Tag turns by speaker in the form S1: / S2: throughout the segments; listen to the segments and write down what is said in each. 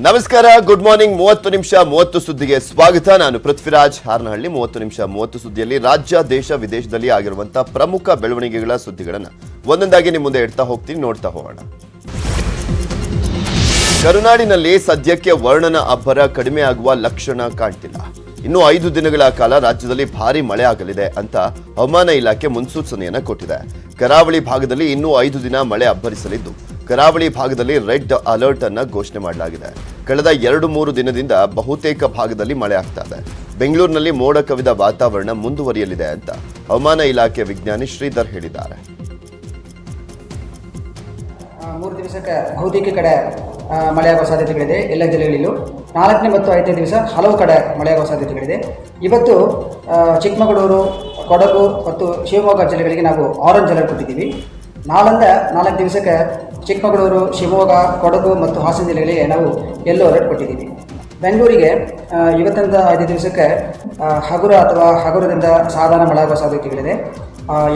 S1: ನಮಸ್ಕಾರ, good morning. 30 ನಿಮಿಷ 30 ಸುದ್ದಿಗೆ ಸ್ವಾಗತ. ನಾನು ಪೃಥ್ವಿರಾಜ್ ಹಾರನಹಳ್ಳಿ. 30 ನಿಮಿಷ 30 ಸುದ್ದಿಯಲ್ಲಿ ರಾಜ್ಯ, ದೇಶ, ವಿದೇಶದಲ್ಲಿ ಆಗಿರುವಂತಹ ಪ್ರಮುಖ ಬೆಳವಣಿಗೆಗಳ ಸುದ್ದಿಗಳನ್ನು ಒಂದೊಂದಾಗಿ ನಿಮ್ಮ ಮುಂದೆ ಇಡ್ತಾ ಹೋಗ್ತೀನಿ, ನೋಡ್ತಾ ಹೋಗೋಣ. ಕರುನಾಡಿನಲ್ಲಿ ಸದ್ಯಕ್ಕೆ ವರ್ಣನ ಅಬ್ಬರ ಕಡಿಮೆ ಆಗುವ ಲಕ್ಷಣ ಕಾಣ್ತಿಲ್ಲ. ಇನ್ನು 5 ದಿನಗಳ ಕಾಲ ರಾಜ್ಯದಲ್ಲಿ ಭಾರಿ ಮಳೆ ಆಗಲಿದೆ ಅಂತ ಹವಾಮಾನ ಇಲಾಖೆ ಮುನ್ಸೂಚನೆಯನ್ನು ಕೊಟ್ಟಿದೆ. ಕರಾವಳಿ ಭಾಗದಲ್ಲಿ ಇನ್ನೂ 5 ದಿನ ಮಳೆ ಅಬ್ಬರಿಸಲಿದ್ದು, ಕರಾವಳಿ ಭಾಗದಲ್ಲಿ ರೆಡ್ ಅಲರ್ಟ್ ಅನ್ನ ಘೋಷಣೆ ಮಾಡಲಾಗಿದೆ. ಕಳೆದ 2-3 ದಿನದಿಂದ ಬಹುತೇಕ ಭಾಗದಲ್ಲಿ ಮಳೆ ಆಗ್ತಾ ಇದೆ. ಬೆಂಗಳೂರಿನಲ್ಲಿ ಮೋಡ ಕವಿದ ವಾತಾವರಣ ಮುಂದುವರಿಯಲಿದೆ ಅಂತ ಹವಾಮಾನ ಇಲಾಖೆ ವಿಜ್ಞಾನಿ ಶ್ರೀಧರ್ ಹೇಳಿದ್ದಾರೆ.
S2: 3 ದಿವಸಕ್ಕೆ ಬಹುತೇಕ ಕಡೆ ಮಳೆಯಾಗುವ ಸಾಧ್ಯತೆಗಳಿದೆ ಎಲ್ಲ ಜಿಲ್ಲೆಗಳಲ್ಲೂ. 4ನೇ ಮತ್ತು 5ನೇ ದಿವಸ ಹಲವು ಕಡೆ ಮಳೆಯಾಗುವ ಸಾಧ್ಯತೆಗಳಿದೆ. ಇವತ್ತು ಚಿಕ್ಕಮಗಳೂರು, ಕೊಡಗು ಮತ್ತು ಶಿವಮೊಗ್ಗ ಜಿಲ್ಲೆಗಳಿಗೆ ನಾವು ಆರೆಂಜ್ ಅಲರ್ಟ್ ಕೊಟ್ಟಿದ್ದೀವಿ. 4 ದಿವಸಕ್ಕೆ ಚಿಕ್ಕಮಗಳೂರು, ಶಿವಮೊಗ್ಗ, ಕೊಡಗು ಮತ್ತು ಹಾಸನ ಜಿಲ್ಲೆಗಳಿಗೆ ನಾವು ಯೆಲ್ಲೋ ಅಲರ್ಟ್ ಕೊಟ್ಟಿದ್ದೀವಿ. ಬೆಂಗಳೂರಿಗೆ ಇವತ್ತಿಂದ 5 ದಿವಸಕ್ಕೆ ಹಗುರ ಅಥವಾ ಹಗುರದಿಂದ ಸಾಧಾರಣ ಮಳೆಯಾಗುವ ಸಾಧ್ಯತೆಗಳಿದೆ.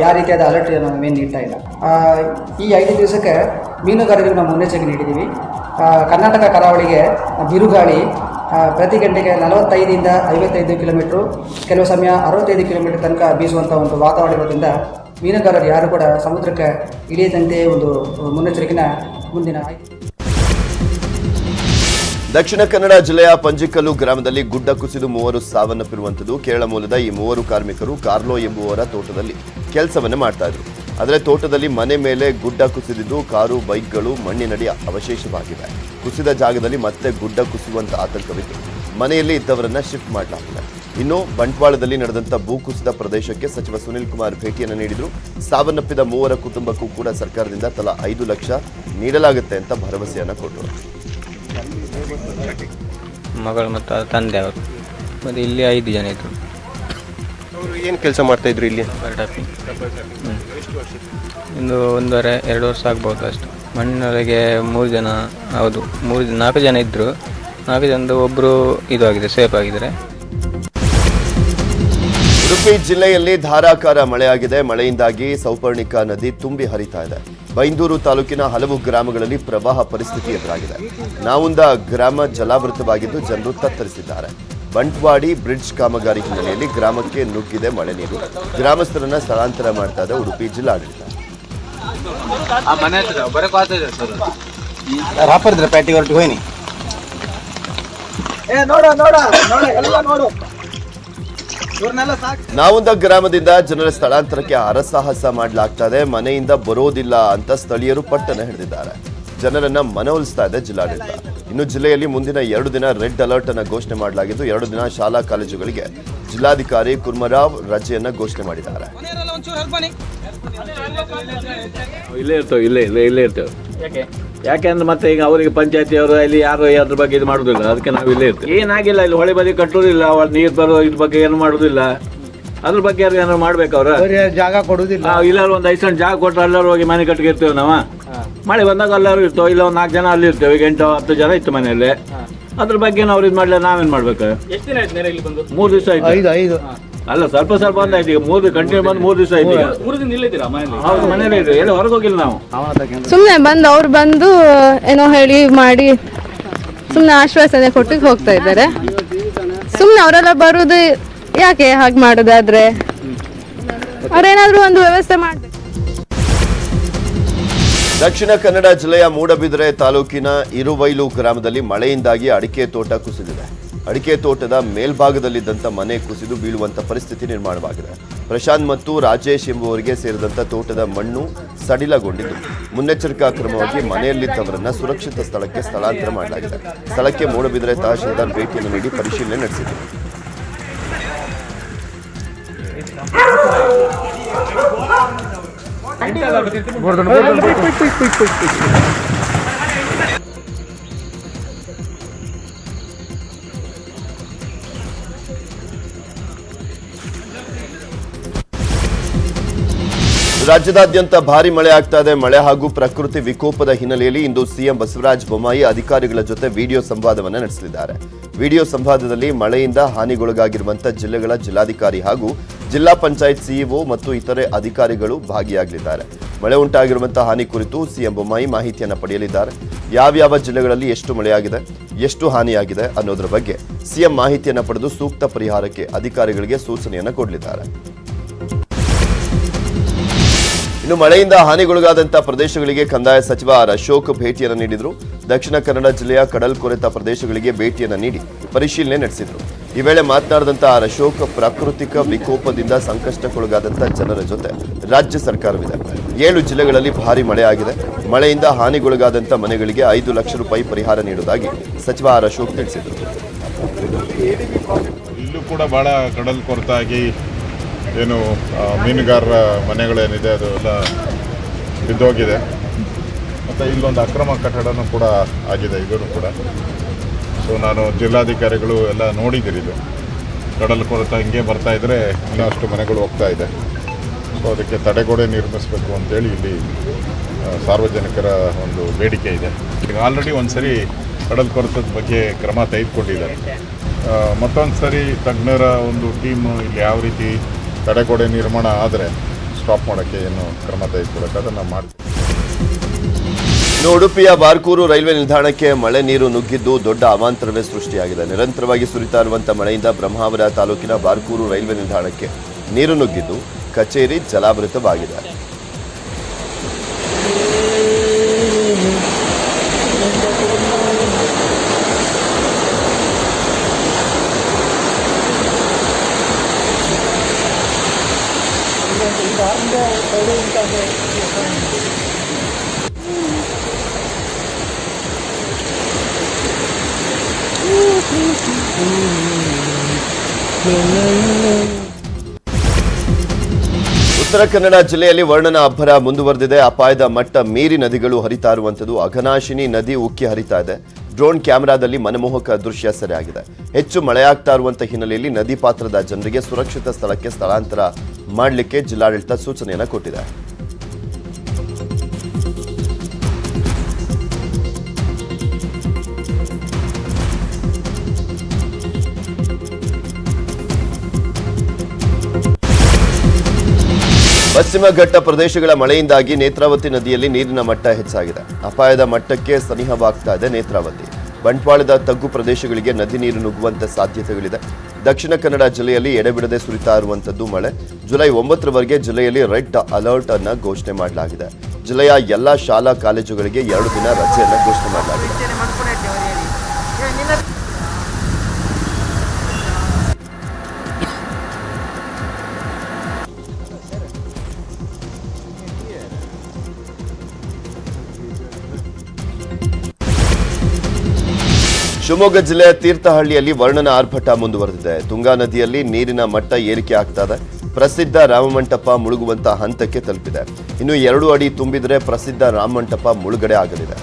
S2: ಯಾವ ರೀತಿಯಾದ ಅಲರ್ಟ್ ನಾವೇನು ನೀಡ್ತಾ ಇಲ್ಲ. ಈ 5 ದಿವಸಕ್ಕೆ ಮೀನುಗಾರರಿಗೆ ನಾವು ಮುನ್ನೆಚ್ಚರಿಕೆ ನೀಡಿದ್ದೀವಿ. ಕರ್ನಾಟಕ ಕರಾವಳಿಗೆ ಬಿರುಗಾಳಿ ಪ್ರತಿ ಗಂಟೆಗೆ 45ರಿಂದ 55 ಕಿಲೋಮೀಟ್ರು, ಕೆಲವು ಸಮಯ 65 ಕಿಲೋಮೀಟರ್ ತನಕ ಬೀಸುವಂಥ ಒಂದು ವಾತಾವರಣ ಇರೋದ್ರಿಂದ ಮೀನುಗಾರರು ಯಾರು ಕೂಡ ಸಮುದ್ರಕ್ಕೆ ಇಳಿಯದಂತೆ ಒಂದು ಮುನ್ನೆಚ್ಚರಿಕೆನ ಮುಂದಿನ.
S1: ದಕ್ಷಿಣ ಕನ್ನಡ ಜಿಲ್ಲೆಯ ಪಂಜಿಕಲ್ಲು ಗ್ರಾಮದಲ್ಲಿ ಗುಡ್ಡ ಕುಸಿದು 3 ಸಾವನ್ನಪ್ಪಿರುವಂಥದ್ದು. ಕೇರಳ ಮೂಲದ ಈ 3 ಕಾರ್ಮಿಕರು ಕಾರ್ಲೋ ಎಂಬುವರ ತೋಟದಲ್ಲಿ ಕೆಲಸವನ್ನೇ ಮಾಡ್ತಾ ಇದ್ರು. ಆದರೆ ತೋಟದಲ್ಲಿ ಮನೆ ಮೇಲೆ ಗುಡ್ಡ ಕುಸಿದಿದ್ದು ಕಾರು, ಬೈಕ್ಗಳು ಮಣ್ಣಿನಡಿ ಅವಶೇಷವಾಗಿವೆ. ಕುಸಿದ ಜಾಗದಲ್ಲಿ ಮತ್ತೆ ಗುಡ್ಡ ಕುಸಿಯುವಂತ ಆತಂಕವಿದ್ದು ಮನೆಯಲ್ಲಿ ಇದ್ದವರನ್ನ ಶಿಫ್ಟ್ ಮಾಡಲಾಗಿದೆ. ಇನ್ನು ಬಂಟ್ವಾಳದಲ್ಲಿ ನಡೆದಂಥ ಭೂಕುಸಿದ ಪ್ರದೇಶಕ್ಕೆ ಸಚಿವ ಸುನಿಲ್ ಕುಮಾರ್ ಭೇಟಿಯನ್ನು ನೀಡಿದ್ರು. ಸಾವನ್ನಪ್ಪಿದ 3 ಕುಟುಂಬಕ್ಕೂ ಕೂಡ ಸರ್ಕಾರದಿಂದ ತಲಾ 5 ಲಕ್ಷ ನೀಡಲಾಗುತ್ತೆ ಅಂತ ಭರವಸೆಯನ್ನು ಕೊಟ್ಟರು.
S3: ಮಗಳು ಮತ್ತು ತಂದೆ ಅವರು ಮತ್ತು ಇಲ್ಲಿ 5 ಜನ ಇದ್ದರು.
S4: ಅವರು ಏನು ಕೆಲಸ ಮಾಡ್ತಾ ಇದ್ರು ಇಲ್ಲಿ?
S3: ಒಂದು 1.5-2 ವರ್ಷ ಆಗ್ಬೋದು ಅಷ್ಟು. ಮಣ್ಣಿನೊಳಗೆ 3 ಜನ, ಹೌದು 4 ಜನ ಇದ್ದರು. 4 ಜನದ ಒಬ್ಬರು ಇದು ಆಗಿದೆ, ಸೇಫ್ ಆಗಿದ್ದಾರೆ.
S1: ಉಡುಪಿ ಜಿಲ್ಲೆಯಲ್ಲಿ ಧಾರಾಕಾರ ಮಳೆಯಾಗಿದೆ. ಮಳೆಯಿಂದಾಗಿ ಸೌಪರ್ಣಿಕಾ ನದಿ ತುಂಬಿ ಹರಿತಾ ಇದೆ. ಬೈಂದೂರು ತಾಲೂಕಿನ ಹಲವು ಗ್ರಾಮಗಳಲ್ಲಿ ಪ್ರವಾಹ ಪರಿಸ್ಥಿತಿ ಎದುರಾಗಿದೆ. ನಾವುಂದ ಗ್ರಾಮ ಜಲಾವೃತವಾಗಿದ್ದು ಜನರು ತತ್ತರಿಸಿದ್ದಾರೆ. ಬಂಟ್ವಾಡಿ ಬ್ರಿಡ್ಜ್ ಕಾಮಗಾರಿ ಹಿನ್ನೆಲೆಯಲ್ಲಿ ಗ್ರಾಮಕ್ಕೆ ನುಗ್ಗಿದೆ ಮಳೆ ನೀರು. ಗ್ರಾಮಸ್ಥರನ್ನ ಸ್ಥಳಾಂತರ ಮಾಡ್ತಾ ಇದೆ ಉಡುಪಿ ಜಿಲ್ಲಾಡಳಿತ. ನಾವುಂದ ಗ್ರಾಮದಿಂದ ಜನರ ಸ್ಥಳಾಂತರಕ್ಕೆ ಹರಸಾಹಸ ಮಾಡಲಾಗ್ತಾ ಇದೆ. ಮನೆಯಿಂದ ಬರೋದಿಲ್ಲ ಅಂತ ಸ್ಥಳೀಯರು ಪಟ್ಟಣ ಹಿಡಿದಿದ್ದಾರೆ. ಜನರನ್ನ ಮನವೊಲಿಸ್ತಾ ಇದೆ ಜಿಲ್ಲಾಡಳಿತ. ಇನ್ನು ಜಿಲ್ಲೆಯಲ್ಲಿ ಮುಂದಿನ 2 ದಿನ ರೆಡ್ ಅಲರ್ಟ್ ಅನ್ನು ಘೋಷಣೆ ಮಾಡಲಾಗಿದ್ದು 2 ದಿನ ಶಾಲಾ ಕಾಲೇಜುಗಳಿಗೆ ಜಿಲ್ಲಾಧಿಕಾರಿ ಕುರ್ಮರಾವ್ ರಜೆಯನ್ನ ಘೋಷಣೆ ಮಾಡಿದ್ದಾರೆ.
S5: ಇಲ್ಲೇ ಇರ್ತೇವೆ. ಯಾಕೆಂದ್ರೆ ಮತ್ತೆ ಈಗ ಅವರಿಗೆ ಪಂಚಾಯತಿಯವರು ಇಲ್ಲಿ ಯಾರು ಅದ್ರ ಬಗ್ಗೆ ಇದು ಮಾಡುದಿಲ್ಲ. ಅದಕ್ಕೆ ನಾವು ಇಲ್ಲೇ ಇರ್ತೇವೆ. ಏನಾಗಿಲ್ಲ, ಇಲ್ಲಿ ಹೊಳೆ ಬದಿ ಕಟ್ಟೋದಿಲ್ಲ, ನೀರು ಬರೋ ಇದ್ರ ಬಗ್ಗೆ ಏನು ಮಾಡುದಿಲ್ಲ. ಅದ್ರ ಬಗ್ಗೆ ಏನಾದ್ರು ಮಾಡ್ಬೇಕು. ಅವ್ರ
S6: ಜಾಗ ಕೊಡುದಿಲ್ಲ.
S5: ಇಲ್ಲಾರು ಒಂದು 5 ಸೆಂಟ್ ಜಾಗ ಕೊಟ್ಟರೆ ಎಲ್ಲರೂ ಹೋಗಿ ಮನೆ ಕಟ್ಟಿರ್ತೇವೆ ನಾವು. ಮಳೆ ಬಂದಾಗ ಎಲ್ಲರೂ ಇರ್ತೇವೆ. ಇಲ್ಲ ಒಂದು 4 ಜನ ಅಲ್ಲಿ ಇರ್ತೇವೆ. ಈಗ 8-10 ಜನ ಇತ್ತು ಮನೆಯಲ್ಲಿ. ಅದ್ರ ಬಗ್ಗೆ ನಾವು ಇದು ಮಾಡ್ಲಿಲ್ಲ, ನಾವೇನ್ ಮಾಡ್ಬೇಕು? 3 ದಿವಸ ಆಯ್ತು. ಅಲ್ಲ, ಸ್ವಲ್ಪ ಬಂದಾಯ್ತು. ಈಗ 3 ಕಂಟಿನ್ಯೂ ಬಂದು 3 ದಿವಸ ಆಯ್ತು. ಹೌದು, ಮನೇಲಿ ಇದ್ದೀವಿ, ಎಲ್ಲ ಹೊರಗೆ ಹೋಗಿಲ್ಲ ನಾವು.
S7: ಸುಮ್ಮನೆ ಅವ್ರು ಬಂದು ಏನೋ ಹೇಳಿ ಮಾಡಿ ಸುಮ್ಮನೆ ಆಶ್ವಾಸನೆ ಕೊಟ್ಟು ಹೋಗ್ತಾ ಇದ್ದಾರೆ. ಸುಮ್ಮನೆ ಅವರೆಲ್ಲ ಬರುದು ಯಾಕೆ ಹಾಗೆ ಮಾಡೋದಾದ್ರೆ ಅವ್ರೇನಾದ್ರೂ ಒಂದು ವ್ಯವಸ್ಥೆ ಮಾಡ್ಬೇಕು.
S1: ದಕ್ಷಿಣ ಕನ್ನಡ ಜಿಲ್ಲೆಯ ಮೂಡಬಿದರೆ ತಾಲೂಕಿನ ಇರುವೈಲು ಗ್ರಾಮದಲ್ಲಿ ಮಳೆಯಿಂದಾಗಿ ಅಡಿಕೆ ತೋಟ ಕುಸಿದಿದೆ. ಅಡಿಕೆ ತೋಟದ ಮೇಲ್ಭಾಗದಲ್ಲಿದ್ದಂಥ ಮನೆ ಕುಸಿದು ಬೀಳುವಂತ ಪರಿಸ್ಥಿತಿ ನಿರ್ಮಾಣವಾಗಿದೆ. ಪ್ರಶಾಂತ್ ಮತ್ತು ರಾಜೇಶ್ ಎಂಬುವರಿಗೆ ಸೇರಿದಂಥ ತೋಟದ ಮಣ್ಣು ಸಡಿಲಗೊಂಡಿದ್ದು ಮುನ್ನೆಚ್ಚರಿಕಾ ಕ್ರಮವಾಗಿ ಮನೆಯಲ್ಲಿದ್ದವರನ್ನ ಸುರಕ್ಷಿತ ಸ್ಥಳಕ್ಕೆ ಸ್ಥಳಾಂತರ ಮಾಡಲಾಗಿದೆ. ಸ್ಥಳಕ್ಕೆ ಮೂಡಬಿದರೆ ತಹಶೀಲ್ದಾರ್ ಭೇಟಿಯನ್ನು ನೀಡಿ ಪರಿಶೀಲನೆ ನಡೆಸಿದರು. ರಾಜ್ಯದಾದ್ಯಂತ ಭಾರಿ ಮಳೆ ಆಗ್ತಾ ಇದೆ. ಮಳೆ ಹಾಗೂ ಪ್ರಕೃತಿ ವಿಕೋಪದ ಹಿನ್ನೆಲೆಯಲ್ಲಿ ಇಂದು ಸಿಎಂ ಬಸವರಾಜ ಬೊಮ್ಮಾಯಿ ಅಧಿಕಾರಿಗಳ ಜೊತೆ ವಿಡಿಯೋ ಸಂವಾದವನ್ನು ನಡೆಸಲಿದ್ದಾರೆ. ವಿಡಿಯೋ ಸಂವಾದದಲ್ಲಿ ಮಳೆಯಿಂದ ಹಾನಿಗೊಳಗಾಗಿರುವಂತಹ ಜಿಲ್ಲೆಗಳ ಜಿಲ್ಲಾಧಿಕಾರಿ ಹಾಗೂ ಜಿಲ್ಲಾ ಪಂಚಾಯತ್ ಸಿಇಒ ಮತ್ತು ಇತರೆ ಅಧಿಕಾರಿಗಳು ಭಾಗಿಯಾಗಲಿದ್ದಾರೆ. ಮಳೆ ಉಂಟಾಗಿರುವಂತಹ ಹಾನಿ ಕುರಿತು ಸಿಎಂ ಬೊಮ್ಮಾಯಿ ಮಾಹಿತಿಯನ್ನು ಪಡೆಯಲಿದ್ದಾರೆ. ಯಾವ್ಯಾವ ಜಿಲ್ಲೆಗಳಲ್ಲಿ ಎಷ್ಟು ಮಳೆಯಾಗಿದೆ, ಎಷ್ಟು ಹಾನಿಯಾಗಿದೆ ಅನ್ನೋದರ ಬಗ್ಗೆ ಸಿಎಂ ಮಾಹಿತಿಯನ್ನು ಪಡೆದು ಸೂಕ್ತ ಪರಿಹಾರಕ್ಕೆ ಅಧಿಕಾರಿಗಳಿಗೆ ಸೂಚನೆಯನ್ನು ಕೊಡಲಿದ್ದಾರೆ. ಇನ್ನು ಮಳೆಯಿಂದ ಹಾನಿಗೊಳಗಾದಂತಹ ಪ್ರದೇಶಗಳಿಗೆ ಕಂದಾಯ ಸಚಿವ ಆರ್ ಅಶೋಕ್ ಭೇಟಿಯನ್ನು ನೀಡಿದರು. ದಕ್ಷಿಣ ಕನ್ನಡ ಜಿಲ್ಲೆಯ ಕಡಲ್ಕೊರೆತ ಪ್ರದೇಶಗಳಿಗೆ ಭೇಟಿಯನ್ನು ನೀಡಿ ಪರಿಶೀಲನೆ ನಡೆಸಿದರು. ಈ ವೇಳೆ ಮಾತನಾಡಿದಂತಹ ಆರ್ ಅಶೋಕ್ ಪ್ರಾಕೃತಿಕ ವಿಕೋಪದಿಂದ ಸಂಕಷ್ಟಕ್ಕೊಳಗಾದಂತಹ ಜನರ ಜೊತೆ ರಾಜ್ಯ ಸರ್ಕಾರವಿದೆ. 7 ಜಿಲ್ಲೆಗಳಲ್ಲಿ ಭಾರಿ ಮಳೆ ಆಗಿದೆ. ಮಳೆಯಿಂದ ಹಾನಿಗೊಳಗಾದಂಥ ಮನೆಗಳಿಗೆ 5 ಲಕ್ಷ ರೂಪಾಯಿ ಪರಿಹಾರ ನೀಡುವುದಾಗಿ ಸಚಿವ ಆರ್ ಅಶೋಕ್ ತಿಳಿಸಿದರು.
S6: ಇಲ್ಲೂ ಕೂಡ ಬಹಳ ಕಡಲ್ ಕೊರತಾಗಿ ಏನು ಮೀನುಗಾರರ ಮನೆಗಳೇನಿದೆ ಅದು ಎಲ್ಲ ಬಿದ್ದೋಗಿದೆ. ಮತ್ತು ಇಲ್ಲೊಂದು ಅಕ್ರಮ ಕಟ್ಟಡನೂ ಕೂಡ ಆಗಿದೆ ಇದೂ ಕೂಡ. ಸೊ ನಾನು ಜಿಲ್ಲಾಧಿಕಾರಿಗಳು ಎಲ್ಲ ನೋಡಿದ್ದೀರಿ. ಇದು ಕಡಲ್ ಕೊರತ ಹಿಂಗೆ ಬರ್ತಾ ಇದ್ದರೆ ಇನ್ನಷ್ಟು ಮನೆಗಳು ಹೋಗ್ತಾ ಇದೆ. ಸೊ ಅದಕ್ಕೆ ತಡೆಗೋಡೆ ನಿರ್ಮಿಸಬೇಕು ಅಂತೇಳಿ ಇಲ್ಲಿ ಸಾರ್ವಜನಿಕರ ಒಂದು ಬೇಡಿಕೆ ಇದೆ. ಈಗ ಆಲ್ರೆಡಿ ಒಂದು ಸರಿ ಕಡಲ್ ಕೊರತದ ಬಗ್ಗೆ ಕ್ರಮ ತೆಗೆದುಕೊಂಡಿದ್ದಾರೆ. ಮತ್ತೊಂದು ಸರಿ ತಜ್ಞರ ಒಂದು ಟೀಮು ಇಲ್ಲಿ ಯಾವ ರೀತಿ ತಡೆಗೋಡೆ ನಿರ್ಮಾಣ ಆದರೆ ಸ್ಟಾಪ್ ಮಾಡೋಕ್ಕೆ ಏನು ಕ್ರಮ ತೆಗೆದುಕೊಳ್ಳೋಕೆ ಅದನ್ನು ಮಾಡ್ತೀವಿ.
S1: ಇನ್ನು ಉಡುಪಿಯ ಬಾರ್ಕೂರು ರೈಲ್ವೆ ನಿಲ್ದಾಣಕ್ಕೆ ಮಳೆ ನೀರು ನುಗ್ಗಿದ್ದು ದೊಡ್ಡ ಅವಾಂತರವೇ ಸೃಷ್ಟಿಯಾಗಿದೆ. ನಿರಂತರವಾಗಿ ಸುರಿತಾ ಇರುವಂತಹ ಮಳೆಯಿಂದ ಬ್ರಹ್ಮಾವರ ತಾಲೂಕಿನ ಬಾರ್ಕೂರು ರೈಲ್ವೆ ನಿಲ್ದಾಣಕ್ಕೆ ನೀರು ನುಗ್ಗಿದ್ದು ಕಚೇರಿ ಜಲಾವೃತವಾಗಿದೆ. ಉತ್ತರ ಕನ್ನಡ ಜಿಲ್ಲೆಯಲ್ಲಿ ವರ್ಣನ ಅಬ್ಬರ ಮುಂದುವರೆದಿದೆ. ಅಪಾಯದ ಮಟ್ಟ ಮೀರಿ ನದಿಗಳು ಹರಿತಾ ಇರುವಂಥದ್ದು. ಅಘನಾಶಿನಿ ನದಿ ಉಕ್ಕಿ ಹರಿತಾ ಇದೆ. ಡ್ರೋನ್ ಕ್ಯಾಮೆರಾದಲ್ಲಿ ಮನಮೋಹಕ ದೃಶ್ಯ ಸೆರೆಯಾಗಿದೆ. ಹೆಚ್ಚು ಮಳೆಯಾಗ್ತಾ ಇರುವಂತಹ ಹಿನ್ನೆಲೆಯಲ್ಲಿ ನದಿ ಪಾತ್ರದ ಜನರಿಗೆ ಸುರಕ್ಷಿತ ಸ್ಥಳಕ್ಕೆ ಸ್ಥಳಾಂತರ ಮಾಡಲಿಕ್ಕೆ ಜಿಲ್ಲಾಡಳಿತ ಸೂಚನೆಯನ್ನು ಕೊಟ್ಟಿದೆ. ಪಶ್ಚಿಮ ಘಟ್ಟ ಪ್ರದೇಶಗಳ ಮಳೆಯಿಂದಾಗಿ ನೇತ್ರಾವತಿ ನದಿಯಲ್ಲಿ ನೀರಿನ ಮಟ್ಟ ಹೆಚ್ಚಾಗಿದೆ. ಅಪಾಯದ ಮಟ್ಟಕ್ಕೆ ಸನಿಹವಾಗ್ತಾ ಇದೆ ನೇತ್ರಾವತಿ. ಬಂಟ್ವಾಳದ ತಗ್ಗು ಪ್ರದೇಶಗಳಿಗೆ ನದಿ ನೀರು ನುಗ್ಗುವಂತ ಸಾಧ್ಯತೆಗಳಿದೆ. ದಕ್ಷಿಣ ಕನ್ನಡ ಜಿಲ್ಲೆಯಲ್ಲಿ ಎಡೆಬಿಡದೆ ಸುರಿತಾ ಇರುವಂತದ್ದು ಮಳೆ. ಜುಲೈ 9ರವರೆಗೆ ಜಿಲ್ಲೆಯಲ್ಲಿ ರೆಡ್ ಅಲರ್ಟ್ ಅನ್ನು ಘೋಷಣೆ ಮಾಡಲಾಗಿದೆ. ಜಿಲ್ಲೆಯ ಎಲ್ಲಾ ಶಾಲಾ ಕಾಲೇಜುಗಳಿಗೆ 2 ದಿನ ರಜೆಯನ್ನು ಘೋಷಣೆ ಮಾಡಲಾಗಿದೆ. ಶಿವಮೊಗ್ಗ ಜಿಲ್ಲೆಯ ತೀರ್ಥಹಳ್ಳಿಯಲ್ಲಿ ವರ್ಣನ ಆರ್ಭಟ ಮುಂದುವರೆದಿದೆ. ತುಂಗಾ ನದಿಯಲ್ಲಿ ನೀರಿನ ಮಟ್ಟ ಏರಿಕೆ ಆಗ್ತಾ ಇದೆ. ಪ್ರಸಿದ್ಧ ರಾಮಮಂಟಪ ಮುಳುಗುವಂತ ಹಂತಕ್ಕೆ ತಲುಪಿದೆ. ಇನ್ನು 2 ಅಡಿ ತುಂಬಿದರೆ ಪ್ರಸಿದ್ಧ ರಾಮಮಂಟಪ ಮುಳುಗಡೆ ಆಗಲಿದೆ.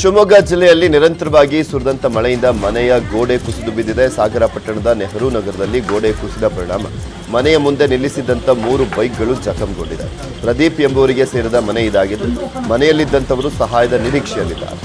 S1: ಶಿವಮೊಗ್ಗ ಜಿಲ್ಲೆಯಲ್ಲಿ ನಿರಂತರವಾಗಿ ಸುರಿದಂತ ಮಳೆಯಿಂದ ಮನೆಯ ಗೋಡೆ ಕುಸಿದು ಬಿದ್ದಿದೆ. ಸಾಗರ ಪಟ್ಟಣದ ನೆಹರು ನಗರದಲ್ಲಿ ಗೋಡೆ ಕುಸಿದ ಪರಿಣಾಮ ಮನೆಯ ಮುಂದೆ ನಿಲ್ಲಿಸಿದ್ದಂಥ 3 ಬೈಕ್ಗಳು ಜಖಂಗೊಂಡಿದೆ. ಪ್ರದೀಪ್ ಎಂಬುವರಿಗೆ ಸೇರಿದ ಮನೆ ಇದಾಗಿದ್ದು ಮನೆಯಲ್ಲಿದ್ದಂಥವರು ಸಹಾಯದ ನಿರೀಕ್ಷೆಯಲ್ಲಿದ್ದಾರೆ.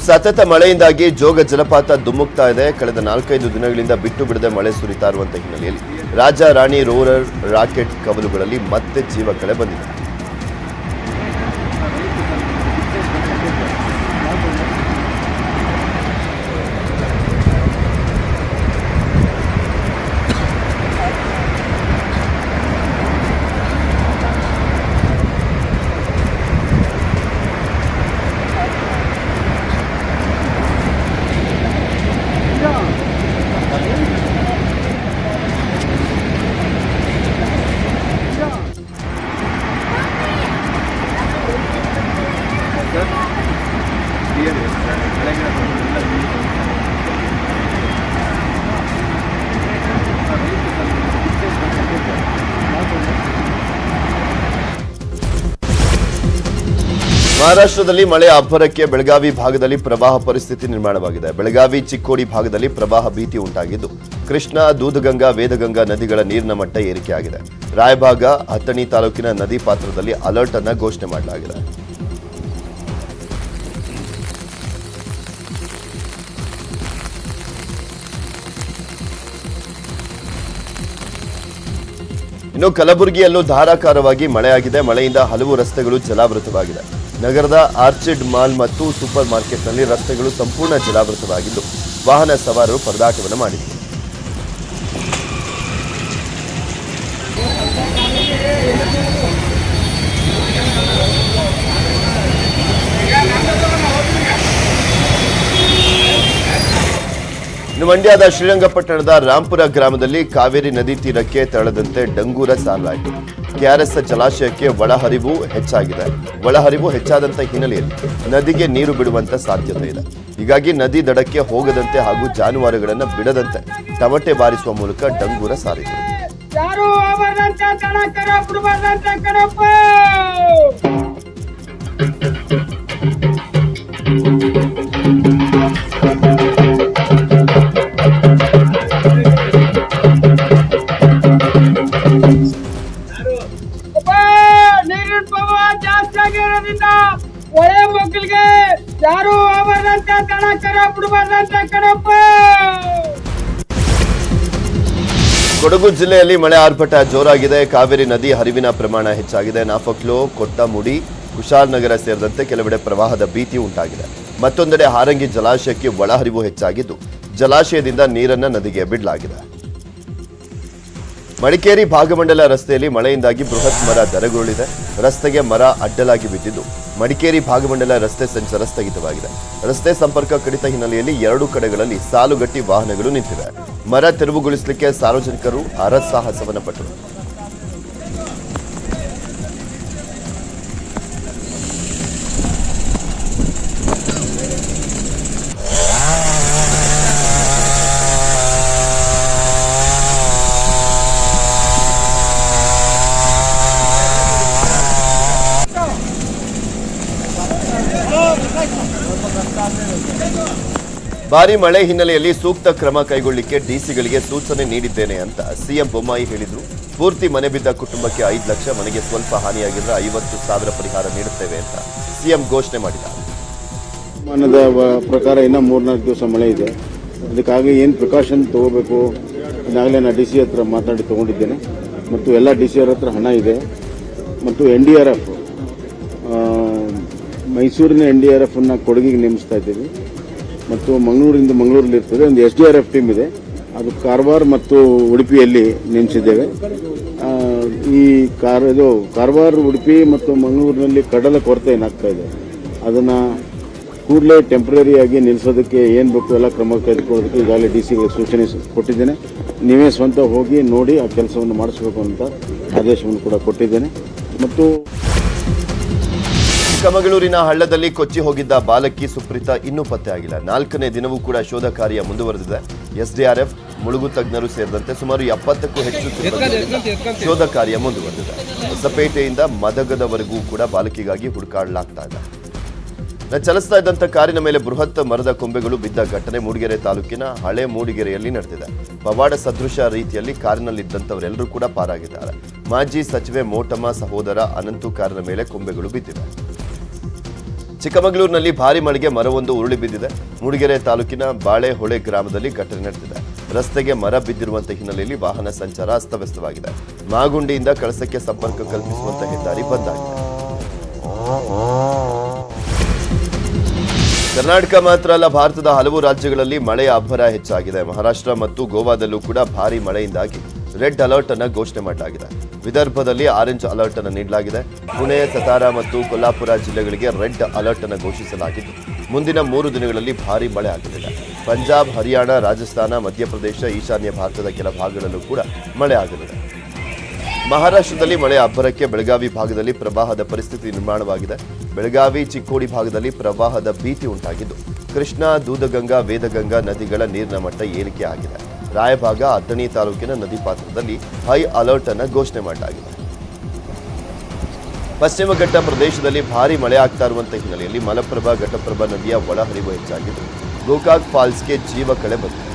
S1: ಸತತ ಮಳೆಯಿಂದಾಗಿ ಜೋಗ ಜಲಪಾತ ಧುಮ್ಮುಕ್ತಾ ಇದೆ. ಕಳೆದ 4-5 ದಿನಗಳಿಂದ ಬಿಟ್ಟು ಬಿಡದೆ ಮಳೆ ಸುರಿತಾ ಇರುವಂತಹ ಹಿನ್ನೆಲೆಯಲ್ಲಿ ರಾಜ ರಾಣಿ ರೋರರ್ ರಾಕೆಟ್ ಕವಲುಗಳಲ್ಲಿ ಮತ್ತೆ ಜೀವ ಕಳೆ ಬಂದಿದೆ. ಮಹಾರಾಷ್ಟ್ರದಲ್ಲಿ ಮಳೆಯ ಅಬ್ಬರಕ್ಕೆ ಬೆಳಗಾವಿ ಭಾಗದಲ್ಲಿ ಪ್ರವಾಹ ಪರಿಸ್ಥಿತಿ ನಿರ್ಮಾಣವಾಗಿದೆ. ಬೆಳಗಾವಿ ಚಿಕ್ಕೋಡಿ ಭಾಗದಲ್ಲಿ ಪ್ರವಾಹ ಭೀತಿ ಉಂಟಾಗಿದ್ದು ಕೃಷ್ಣಾ, ದೂದಗಂಗಾ, ವೇದಗಂಗಾ ನದಿಗಳ ನೀರಿನ ಮಟ್ಟ ಏರಿಕೆಯಾಗಿದೆ. ರಾಯಭಾಗ, ಅಥಣಿ ತಾಲೂಕಿನ ನದಿ ಪಾತ್ರದಲ್ಲಿ ಅಲರ್ಟ್ ಅನ್ನು ಘೋಷಣೆ ಮಾಡಲಾಗಿದೆ. ಇನ್ನು ಕಲಬುರಗಿಯಲ್ಲೂ ಧಾರಾಕಾರವಾಗಿ ಮಳೆಯಾಗಿದೆ. ಮಳೆಯಿಂದ ಹಲವು ರಸ್ತೆಗಳು ಜಲಾವೃತವಾಗಿದೆ. ನಗರದ ಆರ್ಚಿಡ್ ಮಾಲ್ ಮತ್ತು ಸೂಪರ್ ಮಾರ್ಕೆಟ್ನಲ್ಲಿ ರಸ್ತೆಗಳು ಸಂಪೂರ್ಣ ಜಲಾವೃತವಾಗಿದ್ದು ವಾಹನ ಸವಾರರು ಪರದಾಟವನ್ನು ಮಾಡಿದರು. ಇನ್ನು ಮಂಡ್ಯದ ಶ್ರೀರಂಗಪಟ್ಟಣದ ರಾಂಪುರ ಗ್ರಾಮದಲ್ಲಿ ಕಾವೇರಿ ನದಿ ತೀರಕ್ಕೆ ತೆರಳದಂತೆ ಡಂಗೂರ ಸಾರಲಾಯಿತು. ಕೆಆರ್ಎಸ್ ಜಲಾಶಯಕ್ಕೆ ಒಳಹರಿವು ಹೆಚ್ಚಾಗಿದೆ. ಒಳಹರಿವು ಹೆಚ್ಚಾದಂತ ಹಿನ್ನೆಲೆಯಲ್ಲಿ ನದಿಗೆ ನೀರು ಬಿಡುವಂತ ಸಾಧ್ಯತೆ ಇದೆ. ಹೀಗಾಗಿ ನದಿ ದಡಕ್ಕೆ ಹೋಗದಂತೆ ಹಾಗೂ ಜಾನುವಾರುಗಳನ್ನು ಬಿಡದಂತೆ ತಮಟೆ ಬಾರಿಸುವ ಮೂಲಕ ಡಂಗೂರ ಸಾರಿತು.
S8: ಒಳ್ಳೆ ಮಕ್ಕಳಿಗೆ ಯಾರು ಅವರಂತ ದನ ಕರ ಬಿಡಬಾರ್ದಂತ ಕಣಪ್ಪ.
S1: ಕೊಡಗು ಜಿಲ್ಲೆಯಲ್ಲಿ ಮಳೆ ಆರ್ಭಟ ಜೋರಾಗಿದೆ. ಕಾವೇರಿ ನದಿ ಹರಿವಿನ ಪ್ರಮಾಣ ಹೆಚ್ಚಾಗಿದೆ. ನಾಫಕ್ಲೋ, ಕೊಟ್ಟಮುಡಿ, ಕುಶಾಲನಗರ ಸೇರಿದಂತೆ ಕೆಲವೆಡೆ ಪ್ರವಾಹದ ಭೀತಿ ಉಂಟಾಗಿದೆ. ಮತ್ತೊಂದೆಡೆ ಹಾರಂಗಿ ಜಲಾಶಯಕ್ಕೆ ಒಳಹರಿವು ಹೆಚ್ಚಾಗಿದ್ದು ಜಲಾಶಯದಿಂದ ನೀರನ್ನು ನದಿಗೆ ಬಿಡಲಾಗಿದೆ. ಮಡಿಕೇರಿ ಭಾಗಮಂಡಲ ರಸ್ತೆಯಲ್ಲಿ ಮಳೆಯಿಂದಾಗಿ ಬೃಹತ್ ಮರ ಧರೆಗುರುಳಿದೆ. ರಸ್ತೆಗೆ ಮರ ಅಡ್ಡಲಾಗಿ ಬಿದ್ದಿದ್ದು ಮಡಿಕೇರಿ ಭಾಗಮಂಡಲ ರಸ್ತೆ ಸಂಚಾರ ಸ್ಥಗಿತವಾಗಿದೆ. ರಸ್ತೆ ಸಂಪರ್ಕ ಕಡಿತ ಹಿನ್ನೆಲೆಯಲ್ಲಿ 2 ಕಡೆಗಳಲ್ಲಿ ಸಾಲುಗಟ್ಟಿ ವಾಹನಗಳು ನಿಂತಿವೆ. ಮರ ತೆರವುಗೊಳಿಸಲಿಕ್ಕೆ ಸಾರ್ವಜನಿಕರು ಹರಸಾಹಸವನ್ನು ಪಟ್ಟರು. ಭಾರಿ ಮಳೆ ಹಿನ್ನೆಲೆಯಲ್ಲಿ ಸೂಕ್ತ ಕ್ರಮ ಕೈಗೊಳ್ಳಲಿಕ್ಕೆ ಡಿಸಿಗಳಿಗೆ ಸೂಚನೆ ನೀಡಿದ್ದೇನೆ ಅಂತ ಸಿಎಂ ಬೊಮ್ಮಾಯಿ ಹೇಳಿದ್ರು. ಪೂರ್ತಿ ಮನೆ ಬಿದ್ದ ಕುಟುಂಬಕ್ಕೆ 5 ಲಕ್ಷ, ಮನೆಗೆ ಸ್ವಲ್ಪ ಹಾನಿಯಾಗಿದ್ರೆ 50,000 ಪರಿಹಾರ ನೀಡುತ್ತೇವೆ ಅಂತ ಸಿಎಂ ಘೋಷಣೆ ಮಾಡಿದ್ದಾರೆ.
S9: ಮಾನದ ಪ್ರಕಾರ ಇನ್ನು 3-4 ದಿವಸ ಮಳೆ ಇದೆ. ಅದಕ್ಕಾಗಿ ಏನು ಪ್ರಿಕಾಷನ್ ತಗೋಬೇಕು ಈಗಾಗಲೇ ನಾನು ಡಿಸಿ ಹತ್ರ ಮಾತಾಡಿ ತಗೊಂಡಿದ್ದೇನೆ ಮತ್ತು ಎಲ್ಲ ಡಿಸಿಯವರ ಹತ್ರ ಹಣ ಇದೆ ಮತ್ತು NDRF ಮೈಸೂರಿನ NDRF ಅನ್ನು ಕೊಡಗಿಗೆ ನೇಮಿಸ್ತಾ ಇದ್ದೀವಿ ಮತ್ತು ಮಂಗಳೂರಲ್ಲಿ ಇರ್ತದೆ. ಒಂದು SDRF ಟೀಮ್ ಇದೆ, ಅದು ಕಾರವಾರ ಮತ್ತು ಉಡುಪಿಯಲ್ಲಿ ನೇಮಿಸಿದ್ದೇವೆ. ಈ ಕಾರವಾರ, ಉಡುಪಿ ಮತ್ತು ಮಂಗಳೂರಿನಲ್ಲಿ ಕಡಲ ಕೊರತೆ ಏನಾಗ್ತಾ ಇದೆ ಅದನ್ನು ಕೂಡಲೇ ಟೆಂಪ್ರರಿಯಾಗಿ ನಿಲ್ಲಿಸೋದಕ್ಕೆ ಏನು ಬೇಕು ಎಲ್ಲ ಕ್ರಮ ತೆಗೆದುಕೊಳ್ಳೋದಕ್ಕೆ ಈಗಾಗಲೇ ಡಿಸಿಗಳಿಗೆ ಸೂಚನೆ ಕೊಟ್ಟಿದ್ದೇನೆ. ನೀವೇ ಸ್ವಂತ ಹೋಗಿ ನೋಡಿ ಆ ಕೆಲಸವನ್ನು ಮಾಡಿಸಬೇಕು ಅಂತ ಆದೇಶವನ್ನು ಕೂಡ ಕೊಟ್ಟಿದ್ದೇನೆ. ಮತ್ತು
S1: ಚಿಕ್ಕಮಗಳೂರಿನ ಹಳ್ಳದಲ್ಲಿ ಕೊಚ್ಚಿ ಹೋಗಿದ್ದ ಬಾಲಕಿ ಸುಪ್ರೀತಾ ಇನ್ನೂ ಪತ್ತೆಯಾಗಿಲ್ಲ. 4ನೇ ದಿನವೂ ಕೂಡ ಶೋಧ ಕಾರ್ಯ ಮುಂದುವರೆದಿದೆ. SDRF, ಮುಳುಗು ತಜ್ಞರು ಸೇರಿದಂತೆ ಸುಮಾರು 70ಕ್ಕೂ ಹೆಚ್ಚು ಸಿಬ್ಬಂದಿ ಶೋಧ ಕಾರ್ಯ ಮುಂದುವರೆದಿದೆ. ಹೊಸಪೇಟೆಯಿಂದ ಮದಗದವರೆಗೂ ಕೂಡ ಬಾಲಕಿಗಾಗಿ ಹುಡುಕಾಡಲಾಗ್ತಾ ಇದೆ. ಚಲಿಸ್ತಾ ಇದ್ದಂಥ ಕಾರಿನ ಮೇಲೆ ಬೃಹತ್ ಮರದ ಕೊಂಬೆಗಳು ಬಿದ್ದ ಘಟನೆ ಮೂಡಿಗೆರೆ ತಾಲೂಕಿನ ಹಳೆ ಮೂಡಿಗೆರೆಯಲ್ಲಿ ನಡೆದಿದೆ. ಪವಾಡ ಸದೃಶ ರೀತಿಯಲ್ಲಿ ಕಾರಿನಲ್ಲಿದ್ದಂಥವರೆಲ್ಲರೂ ಕೂಡ ಪಾರಾಗಿದ್ದಾರೆ. ಮಾಜಿ ಸಚಿವೆ ಮೋಟಮ್ಮ ಸಹೋದರ ಅನಂತು ಕಾರಿನ ಮೇಲೆ ಕೊಂಬೆಗಳು ಬಿದ್ದಿವೆ. ಚಿಕ್ಕಮಗಳೂರಿನಲ್ಲಿ ಭಾರಿ ಮಳೆಗೆ ಮರವೊಂದು ಉರುಳಿ ಬಿದ್ದಿದೆ. ಮೂಡಿಗೆರೆ ತಾಲೂಕಿನ ಬಾಳೆಹೊಳೆ ಗ್ರಾಮದಲ್ಲಿ ಘಟನೆ ನಡೆದಿದೆ. ರಸ್ತೆಗೆ ಮರ ಬಿದ್ದಿರುವಂತಹ ಹಿನ್ನೆಲೆಯಲ್ಲಿ ವಾಹನ ಸಂಚಾರ ಅಸ್ತವ್ಯಸ್ತವಾಗಿದೆ. ಮಾಗುಂಡಿಯಿಂದ ಕಳಸಕ್ಕೆ ಸಂಪರ್ಕ ಕಲ್ಪಿಸುವಂತಹ ಹೆದ್ದಾರಿ ಬಂದ್ ಆಗಿದೆ. ಕರ್ನಾಟಕ ಮಾತ್ರ ಅಲ್ಲ, ಭಾರತದ ಹಲವು ರಾಜ್ಯಗಳಲ್ಲಿ ಮಳೆಯ ಅಬ್ಬರ ಹೆಚ್ಚಾಗಿದೆ. ಮಹಾರಾಷ್ಟ್ರ ಮತ್ತು ಗೋವಾದಲ್ಲೂ ಕೂಡ ಭಾರಿ ಮಳೆಯಿಂದಾಗಿ ರೆಡ್ ಅಲರ್ಟ್ ಅನ್ನು ಘೋಷಣೆ ಮಾಡಲಾಗಿದೆ. ವಿದರ್ಭದಲ್ಲಿ ಆರೆಂಜ್ ಅಲರ್ಟ್ ಅನ್ನು ನೀಡಲಾಗಿದೆ. ಪುಣೆ, ಸತಾರಾ ಮತ್ತು ಕೊಲ್ಲಾಪುರ ಜಿಲ್ಲೆಗಳಿಗೆ ರೆಡ್ ಅಲರ್ಟ್ ಅನ್ನು ಘೋಷಿಸಲಾಗಿದ್ದು ಮುಂದಿನ 3 ದಿನಗಳಲ್ಲಿ ಭಾರಿ ಮಳೆ ಆಗಲಿದೆ. ಪಂಜಾಬ್, ಹರಿಯಾಣ, ರಾಜಸ್ಥಾನ, ಮಧ್ಯಪ್ರದೇಶ, ಈಶಾನ್ಯ ಭಾರತದ ಕೆಲ ಭಾಗಗಳಲ್ಲೂ ಕೂಡ ಮಳೆ ಆಗಲಿದೆ. ಮಹಾರಾಷ್ಟ್ರದಲ್ಲಿ ಮಳೆಯ ಅಬ್ಬರಕ್ಕೆ ಬೆಳಗಾವಿ ಭಾಗದಲ್ಲಿ ಪ್ರವಾಹದ ಪರಿಸ್ಥಿತಿ ನಿರ್ಮಾಣವಾಗಿದೆ. ಬೆಳಗಾವಿ, ಚಿಕ್ಕೋಡಿ ಭಾಗದಲ್ಲಿ ಪ್ರವಾಹದ ಭೀತಿ ಉಂಟಾಗಿದ್ದು ಕೃಷ್ಣಾ, ದೂದಗಂಗಾ, ವೇದಗಂಗಾ ನದಿಗಳ ನೀರಿನ ಮಟ್ಟ ಏರಿಕೆ ಆಗಿದೆ. ರಾಯಭಾಗ, ಅಥಣಿ ತಾಲೂಕಿನ ನದಿ ಪಾತ್ರದಲ್ಲಿ ಹೈ ಅಲರ್ಟ್ ಅನ್ನು ಘೋಷಣೆ ಮಾಡಲಾಗಿದೆ. ಪಶ್ಚಿಮ ಘಟ್ಟ ಪ್ರದೇಶದಲ್ಲಿ ಭಾರೀ ಮಳೆ ಆಗ್ತಾ ಇರುವಂತ ಹಿನ್ನೆಲೆಯಲ್ಲಿ ಮಲಪ್ರಭಾ ಘಟಪ್ರಭಾ ನದಿಯ ಒಳಹರಿವು ಹೆಚ್ಚಾಗಿದ್ದು ಗೋಕಾಕ್ ಫಾಲ್ಸ್ಗೆ ಜೀವ ಕಳೆ ಬಂದಿದೆ.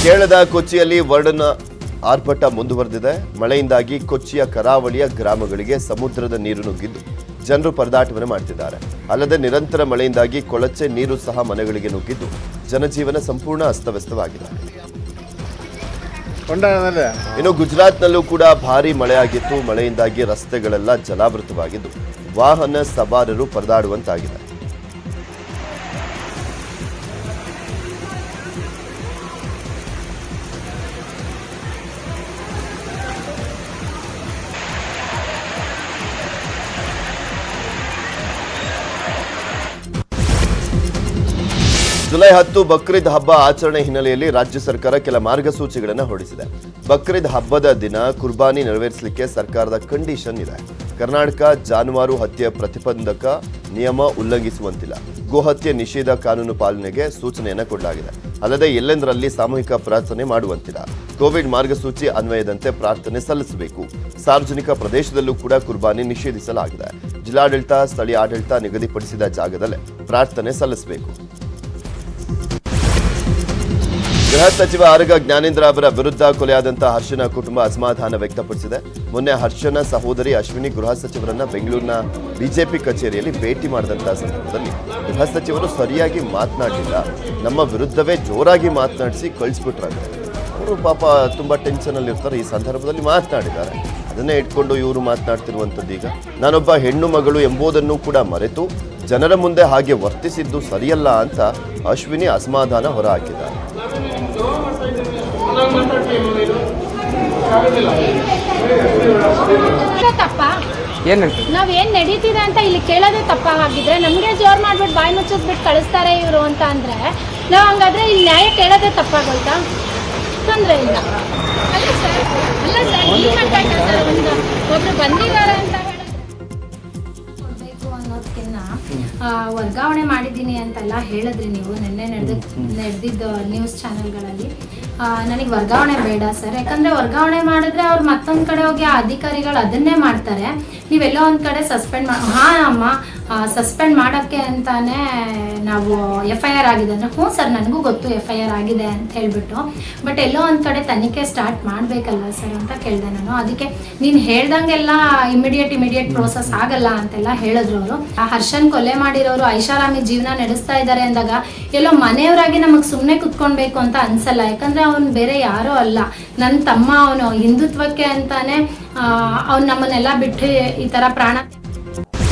S1: ಕೇರಳದ ಕೊಚ್ಚಿಯಲ್ಲಿ ವರ್ಣನ ಆರ್ಭಟ ಮುಂದುವರೆದಿದೆ. ಮಳೆಯಿಂದಾಗಿ ಕೊಚ್ಚಿಯ ಕರಾವಳಿಯ ಗ್ರಾಮಗಳಿಗೆ ಸಮುದ್ರದ ನೀರು ನುಗ್ಗಿದ್ದು ಜನರು ಪರದಾಟವನ್ನು ಮಾಡ್ತಿದ್ದಾರೆ. ಅಲ್ಲದೆ ನಿರಂತರ ಮಳೆಯಿಂದಾಗಿ ಕೊಳಚೆ ನೀರು ಸಹ ಮನೆಗಳಿಗೆ ನುಗ್ಗಿದ್ದು ಜನಜೀವನ ಸಂಪೂರ್ಣ ಅಸ್ತವ್ಯಸ್ತವಾಗಿದೆ. ಇನ್ನು ಗುಜರಾತ್ನಲ್ಲೂ ಕೂಡ ಭಾರೀ ಮಳೆಯಾಗಿತ್ತು. ಮಳೆಯಿಂದಾಗಿ ರಸ್ತೆಗಳೆಲ್ಲ ಜಲಾವೃತವಾಗಿದ್ದು ವಾಹನ ಸವಾರರು ಪರದಾಡುವಂತಾಗಿದೆ. ಜುಲೈ 10 ಬಕ್ರೀದ್ ಹಬ್ಬ ಆಚರಣೆ ಹಿನ್ನೆಲೆಯಲ್ಲಿ ರಾಜ್ಯ ಸರ್ಕಾರ ಕೆಲ ಮಾರ್ಗಸೂಚಿಗಳನ್ನು ಹೊರಡಿಸಿದೆ. ಬಕ್ರೀದ್ ಹಬ್ಬದ ದಿನ ಕುರ್ಬಾನಿ ನೆರವೇರಿಸಲಿಕ್ಕೆ ಸರ್ಕಾರದ ಕಂಡೀಷನ್ ಇದೆ. ಕರ್ನಾಟಕ ಜಾನುವಾರು ಹತ್ಯೆ ಪ್ರತಿಬಂಧಕ ನಿಯಮ ಉಲ್ಲಂಘಿಸುವಂತಿಲ್ಲ. ಗೋಹತ್ಯೆ ನಿಷೇಧ ಕಾನೂನು ಪಾಲನೆಗೆ ಸೂಚನೆಯನ್ನು ಕೊಡಲಾಗಿದೆ. ಅಲ್ಲದೆ ಎಲ್ಲೆಂದರಲ್ಲಿ ಸಾಮೂಹಿಕ ಪ್ರಾರ್ಥನೆ ಮಾಡುವಂತಿಲ್ಲ. ಕೋವಿಡ್ ಮಾರ್ಗಸೂಚಿ ಅನ್ವಯದಂತೆ ಪ್ರಾರ್ಥನೆ ಸಲ್ಲಿಸಬೇಕು. ಸಾರ್ವಜನಿಕ ಪ್ರದೇಶದಲ್ಲೂ ಕೂಡ ಕುರ್ಬಾನಿ ನಿಷೇಧಿಸಲಾಗಿದೆ. ಜಿಲ್ಲಾಡಳಿತ ಸ್ಥಳೀಯ ಆಡಳಿತ ನಿಗದಿಪಡಿಸಿದ ಜಾಗದಲ್ಲೇ ಪ್ರಾರ್ಥನೆ ಸಲ್ಲಿಸಬೇಕು. ಗೃಹ ಸಚಿವ ಆರಗ ಜ್ಞಾನೇಂದ್ರ ಅವರ ವಿರುದ್ಧ ಕೊಲೆಯಾದಂತಹ ಹರ್ಷನ ಕುಟುಂಬ ಅಸಮಾಧಾನ ವ್ಯಕ್ತಪಡಿಸಿದೆ. ಮೊನ್ನೆ ಹರ್ಷನ ಸಹೋದರಿ ಅಶ್ವಿನಿ ಗೃಹ ಸಚಿವರನ್ನ ಬೆಂಗಳೂರಿನ ಬಿಜೆಪಿ ಕಚೇರಿಯಲ್ಲಿ ಭೇಟಿ ಮಾಡಿದಂತಹ ಸಂದರ್ಭದಲ್ಲಿ ಗೃಹ ಸಚಿವರು ಸರಿಯಾಗಿ ಮಾತನಾಡಲಿಲ್ಲ, ನಮ್ಮ ವಿರುದ್ಧವೇ ಜೋರಾಗಿ ಮಾತನಾಡಿಸಿ ಕಳಿಸ್ಬಿಟ್ರಂತೆ. ಅವರು ಪಾಪ ತುಂಬಾ ಟೆನ್ಷನ್ ಅಲ್ಲಿ ಇರ್ತಾರೆ. ಈ ಸಂದರ್ಭದಲ್ಲಿ ಮಾತನಾಡಿದ್ದಾರೆ. ಅದನ್ನೇ ಇಟ್ಕೊಂಡು ಇವರು ಮಾತನಾಡ್ತಿರುವಂಥದ್ದು. ಈಗ ನಾನೊಬ್ಬ ಹೆಣ್ಣು ಮಗಳು ಎಂಬುದನ್ನು ಕೂಡ ಮರೆತು ಜನರ ಮುಂದೆ ಹಾಗೆ ವರ್ತಿಸಿದ್ದು ಸರಿಯಲ್ಲ ಅಂತ ಅಶ್ವಿನಿ ಅಸಮಾಧಾನ ಹೊರಹಾಕಿದ್ದಾರೆ.
S10: ನಾವೇನ್ ನಡೀತಿದೆ ಅಂತ ಇಲ್ಲಿ ಕೇಳೋದೇ ತಪ್ಪ. ಹಾಗಿದ್ರೆ ನಮ್ಗೆ ಜೋರ್ ಮಾಡ್ಬಿಟ್ಟು ಬಾಯಿ ಮುಚ್ಚಿಸ್ಬಿಟ್ಟು ಕಳಿಸ್ತಾರೆ ಇವರು ಅಂತ ಅಂದ್ರೆ ನಾವ್ ಹಂಗಾದ್ರೆ ಇಲ್ಲಿ ನ್ಯಾಯ ಕೇಳೋದೇ ತಪ್ಪಾಗೋಯ್ತಾ? ತೊಂದ್ರೆ ಇಲ್ಲ. ಅಲ್ಲ ಸರ್ ಒಬ್ರು ಬಂದಿದ್ದಾರೆ ಅಂತ ಕೊಡ್ಬೇಕು ಅನ್ನೋದಕ್ಕಿನ್ನ ವರ್ಗಾವಣೆ ಮಾಡಿದ್ದೀನಿ ಅಂತೆಲ್ಲ ಹೇಳಿದ್ರಿ ನೀವು ನಿನ್ನೆ ನಡೆದಿದ್ದ ನ್ಯೂಸ್ ಚಾನೆಲ್ಗಳಲ್ಲಿ. ನನಗೆ ವರ್ಗಾವಣೆ ಬೇಡ ಸರ್, ಯಾಕಂದರೆ ವರ್ಗಾವಣೆ ಮಾಡಿದ್ರೆ ಅವ್ರು ಮತ್ತೊಂದು ಕಡೆ ಹೋಗಿ ಆ ಅಧಿಕಾರಿಗಳು ಅದನ್ನೇ ಮಾಡ್ತಾರೆ. ನೀವೆಲ್ಲೋ ಒಂದು ಕಡೆ ಸಸ್ಪೆಂಡ್ ಸಸ್ಪೆಂಡ್ ಮಾಡೋಕ್ಕೆ ಅಂತಾನೆ ನಾವು FIR ಆಗಿದೆ ಅಂದರೆ ಹ್ಞೂ ಸರ್ ನನಗೂ ಗೊತ್ತು FIR ಆಗಿದೆ ಅಂತ ಹೇಳಿಬಿಟ್ಟು, ಬಟ್ ಎಲ್ಲೋ ಒಂದು ಕಡೆ ತನಿಖೆ ಸ್ಟಾರ್ಟ್ ಮಾಡಬೇಕಲ್ಲ ಸರ್ ಅಂತ ಕೇಳಿದೆ ನಾನು. ಅದಕ್ಕೆ ನೀನು ಹೇಳ್ದಂಗೆಲ್ಲ ಇಮಿಡಿಯೇಟ್ ಪ್ರೋಸೆಸ್ ಆಗಲ್ಲ ಅಂತೆಲ್ಲ ಹೇಳಿದ್ರು ಅವರು. ಆ ಹರ್ಷನ್ ಕೊಲೆ ಮಾಡಿರೋರು ಐಷಾರಾಮಿ ಜೀವನ ನಡೆಸ್ತಾ ಇದ್ದಾರೆ ಅಂದಾಗ ಎಲ್ಲೋ ಮನೆಯವರಾಗಿ ನಮಗೆ ಸುಮ್ಮನೆ ಕುತ್ಕೊಳ್ಬೇಕು ಅಂತ ಅನ್ಸಲ್ಲ. ಯಾಕಂದರೆ ಅವನು ಬೇರೆ ಯಾರೋ ಅಲ್ಲ, ನನ್ನ ತಮ್ಮ. ಅವನು ಹಿಂದುತ್ವಕ್ಕೆ ಅಂತಾನೆ ಅವ್ನು ನಮ್ಮನ್ನೆಲ್ಲ ಬಿಟ್ಟು ಈ ಥರ ಪ್ರಾಣ.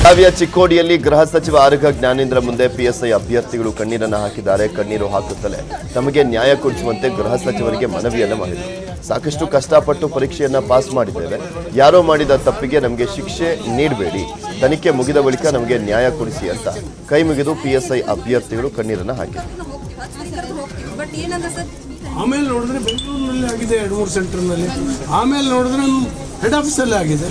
S1: ಬೆಳಗಾವಿಯ ಚಿಕ್ಕೋಡಿಯಲ್ಲಿ ಗೃಹ ಸಚಿವ ಆರಗ ಜ್ಞಾನೇಂದ್ರ ಮುಂದೆ PSI ಅಭ್ಯರ್ಥಿಗಳು ಕಣ್ಣೀರನ್ನು ಹಾಕಿದ್ದಾರೆ. ಕಣ್ಣೀರು ಹಾಕುತ್ತಲೇ ತಮಗೆ ನ್ಯಾಯ ಕೊಡಿಸುವಂತೆ ಗೃಹ ಸಚಿವರಿಗೆ ಮನವಿಯನ್ನು ಮಾಡಿದರು. ಸಾಕಷ್ಟು ಕಷ್ಟಪಟ್ಟು ಪರೀಕ್ಷೆಯನ್ನ ಪಾಸ್ ಮಾಡಿದ್ದೇವೆ, ಯಾರೋ ಮಾಡಿದ ತಪ್ಪಿಗೆ ನಮಗೆ ಶಿಕ್ಷೆ ನೀಡಬೇಡಿ, ತನಿಖೆ ಮುಗಿದ ಬಳಿಕ ನಮಗೆ ನ್ಯಾಯ ಕೊಡಿಸಿ ಅಂತ ಕೈ ಮುಗಿದು PSI ಅಭ್ಯರ್ಥಿಗಳು ಕಣ್ಣೀರನ್ನು ಹಾಕಿದರು.
S11: ಆಮೇಲೆ ನೋಡಿದ್ರೆ ಬೆಂಗಳೂರಿನಲ್ಲಿ ಆಗಿದೆ 2-3 ಸೆಂಟರ್ನಲ್ಲಿ, ಆಮೇಲೆ ನೋಡಿದ್ರೆ ಹೆಡ್ ಆಫೀಸಲ್ಲಿ ಆಗಿದೆ.